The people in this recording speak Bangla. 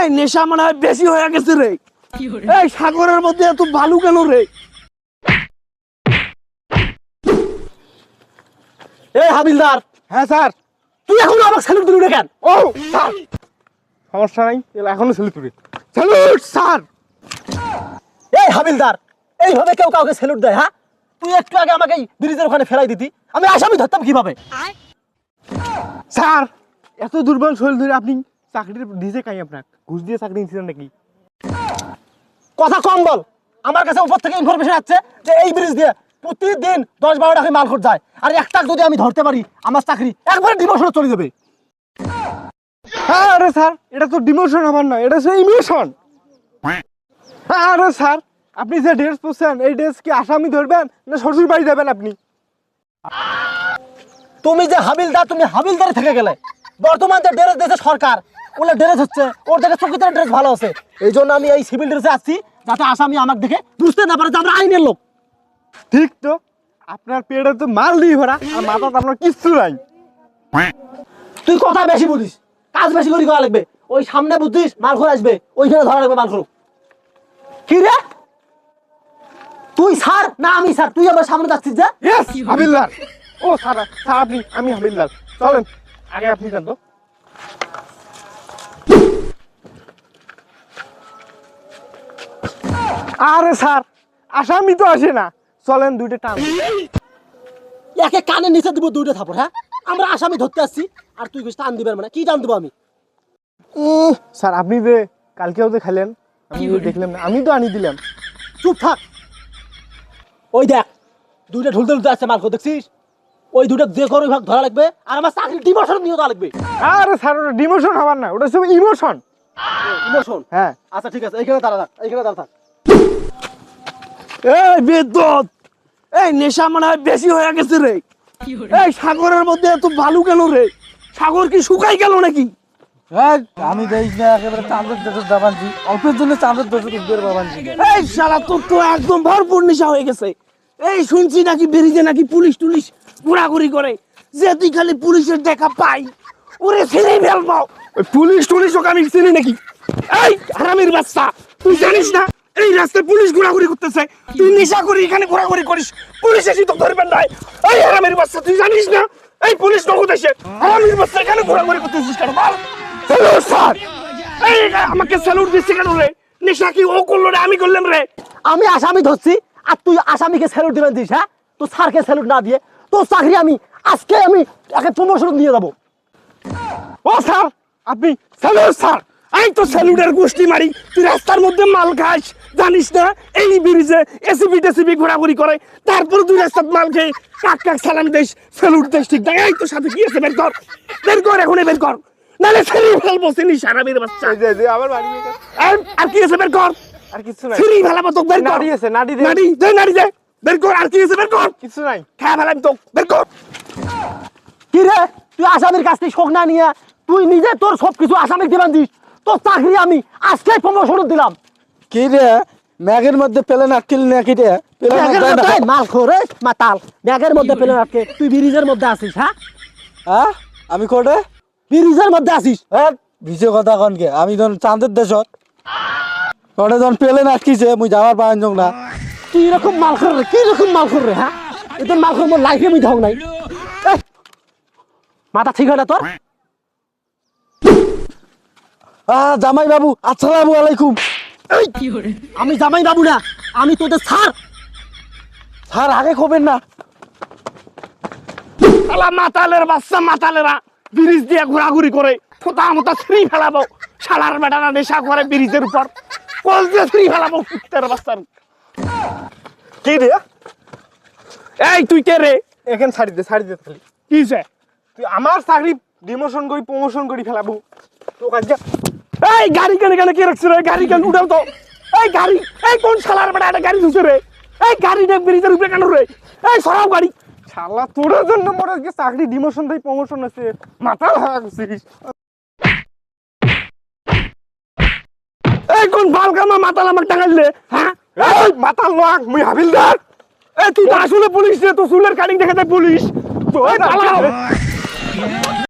এই নেশা মনে হয় বেশি হয়ে গেছে রে। এই সাগরের মধ্যে এত বালু কেন রে? এই হাবিলদার। হ্যাঁ স্যার। তুই এখন আমাকে স্যালুট দিলি না কেন? ও স্যার, সমস্যা নাই, এখনো স্যালুট করি। Salute sir. এই হাবিলদার, এইভাবে কেউ কাউকে স্যালুট দেয়? হ্যাঁ, তুই একটু আগে আমাকে ব্রিজের ওখানে ফেলাই দিতি, আমি আসামি ধরতাম কিভাবে? স্যার, এত দুর্বল শরীর ধরে আপনি চাকরির দিয়েছে কাই? আপনার ঘুষ দিয়ে চাকরি নিয়েছিলেন নাকি? কথা কম বল। আমার কাছে উপর থেকে ইনফরমেশন আসছে যে এই ব্রিজ দিয়ে প্রতিদিন 10-12 টাকা মালখোর যায়, আর একটা যদি আমি ধরতে পারি আমার চাকরি একবারে ডিমোশনে চলে যাবে। হ্যাঁ আরে স্যার, এটা তো ডিমোশন হবার নয়, এটা হচ্ছে ইমোশন। হ্যাঁ আরে স্যার, আপনি যে ড্রেস পরছেন এই ড্রেস কি আসামি ধরবেন না শ্বশুর বাড়ি যাবেন আপনি? তুমি যে হাবিলদার, তুমি হাবিলদারে থেকে গেলে। বর্তমান যে ড্রেস দিয়েছে সরকার, ওগুলো ড্রেস হচ্ছে ওর থেকে চকিদার ড্রেস ভালো আছে। এই জন্য আমি এই সিভিল ড্রেসে আসছি, যাতে আসামি আমাকে দেখে বুঝতে না পারে যে আমরা আইনের লোক। ঠিক তো, আপনার পেটে তো মাল দিয়ে ভরা আর মাথাতে আপনার কিচ্ছু নাই। তুই কথা বেশি বুঝিস, কাজ বেশি করে করা লাগবে। ওই সামনে বুঝছিস মালখোর আসবে, ওইখানে ধরা লাগবে মালখোর। কি রে, তুই স্যার না আমি স্যার? তুই আমার সামনে যাচ্ছিস যে? ইয়েস হাবিলদার। ও স্যার, স্যার আপনি, আমি হাবিলদার। চলেন আগে আপনি যান তো। আরে স্যার, আসামি তো আসে না, চলেন দুইটা টান। একে কানের নিচে দিব দুইটা থাপড়। হ্যাঁ, আমরা আসামি ধরতে আসছি আর তুই টান দিবেন মানে কি টান দেবো আমি? স্যার আপনি যে কালকেও যে খেলেন, আমি দেখলাম না, আমি তো আনি দিলাম। চুপ থাক। ওই দেখ, দুইটা ঢুলতে ঢুলতে আসছে মালখোর, দেখছিস? ওই দুটো যে কোনো বিভাগ ধরা লাগবে আর আমার চাকরি ডিমোশন নিয়ে দেওয়া লাগবে। আরে স্যার, ওটা ডিমোশন হবার না, ওটা সব ইমোশন। ইমোশন? হ্যাঁ। আচ্ছা ঠিক আছে, এইখানে দাঁড়া থাক, এইখানে দাঁড়া থাক। এই বেদত, এই নেশা মনে হয় বেশি হয়ে গেছে রে। এই সাগরের মধ্যে এত বালু কেন রে? সাগর কি শুকাই গেল নাকি? আমি দেখ না, একেবারে চাঁদের দেশের দাবানছি, অল্পের জন্য চাঁদের দেশের উদ্বের বাবানছি। এই শালা তোর তো একদম ভরপুর নেশা হয়ে গেছে। এই শুনছি নাকি বেরিয়ে নাকি পুলিশ টুলিশ ঘোরাঘুরি করে, যে তুই খালি পুলিশের দেখা পাই ওরে ছেড়ে ফেলবো। পুলিশ টুলিশ ওকে আমি চিনি নাকি? এই হারামির বাচ্চা, তুই জানিস না এই রাস্তায় পুলিশ ঘোরাঘুরি করতেছে? তুই নেশা করি এখানে ঘোরাঘুরি করিস, পুলিশ এসে তো ধরবেন না। এই হারামির বাচ্চা, তুই জানিস না এই পুলিশ নগদ এসে? হারামির বাচ্চা, এখানে ঘোরাঘুরি করতেছিস কেন? বল। হ্যালো স্যার, এই আমাকে স্যালুট দিচ্ছে কেন রে? নেশা কি ও করলো রে, আমি করলাম রে? আমি আসামি ধরছি আর তুই আসামিকে স্যালুট দিবেন দিস? হ্যাঁ, তো স্যারকে স্যালুট না দিয়ে তোর চাকরি আমি আজকে আমি একে প্রমোশন দিয়ে যাবো। ও স্যার আপনি। Salute sir. এই তো স্যালুটের গোষ্ঠী মারি, তুই রাস্তার মধ্যে মাল খাস, জানিস না? এই ব্রিজে এসিপি টেসিপি ঘোরাঘুরি করে, তারপরে তুই রাস্তার মাল খেয়ে কাক কাক সালাম দিস, স্যালুট দিস, ঠিক না? এই তোর সাথে কি আছে? বের কর, বের কর, এখনই বের কর, নাহলে ছেড়ে ফেলবো। চিনিস হারামির বাচ্চা? আমার বাড়ি আর কি আছে? বের কর। আর কিছু নাই। ছিড়ি ফেলাবো তো, বের কর। নাড়ি আছে, নাড়ি দে। নাড়ি দে, নাড়ি দে, বের কর। আর কি আছে? বের কর। কিছু নাই। খেয়ে ফেলাম তো, বের কর। কি রে, তুই আসামির কাছ থেকে শোক না নিয়ে তুই নিজে তোর সবকিছু আসামিকে দিবেন দিস? তোর চাকরি আমি আজকে প্রমোশন দিলাম। কি রে, ম্যাগের মধ্যে পেলেন আটকিল নাকি রে? মাল খোরে মাতাল, ব্যাগের মধ্যে পেলে আটকে তুই ব্রিজের মধ্যে আসিস? হ্যাঁ, হ্যাঁ আমি কোটে ব্রিজের মধ্যে আসিস? হ্যাঁ ভিজে কথা কনকে, আমি যখন চাঁদের দেশত কোটে যখন পেলেন আটকিছে মুই যাওয়ার পাওয়ান যোগ না। কি রকম মাল খোর রে, কি রকম মাল খোর রে? হ্যাঁ, এদের মাল খোর মোর লাইফে আমি ঢং নাই। মাথা ঠিক হয় না তোর? জামাই বাবু আসসালামু আলাইকুম। আমি জামাই বাবু না, আমি তোদের স্যার। স্যার আগে কবেন না। শালা মাতালের বাচ্চা, মাতালেরা ব্রিজ দিয়ে ঘোরাঘুরি করে ফোটা মোটা ছিঁড়ি ফেলাবো। শালার বেটারা নেশা করে ব্রিজের উপর, কল দিয়ে ছিঁড়ি ফেলাবো কুত্তের বাচ্চার। কি রে? এই তুই কে রে? এখানে ছাড়ি দে, ছাড়ি দে খালি। কি হইছে? তুই আমার চাকরি ডিমোশন করি প্রমোশন করি ফেলাবো তো কাজে। এই গাড়ি কেন কেন কে রাখছে রে? গাড়ি কেন উঠাও তো? এই গাড়ি, এই কোন শালার বেটা একটা গাড়ি ধুছে রে? এই গাড়িটা ব্রিজের উপরে কেন রে? এই সরাও গাড়ি। শালা তোর জন্য মোর আজকে চাকরি ডিমোশন দেই প্রমোশন আছে, মাথা লাগা গেছিস। এই কোন বালকামা মাতাল আমাকে টাঙাইলে? হ্যাঁ, এই মাথা লাগ, মুই হাবিলদার। এই তুই তো আসলে পুলিশ রে, তো চুলের কাটিং দেখে পুলিশ। তোর এই পালাও।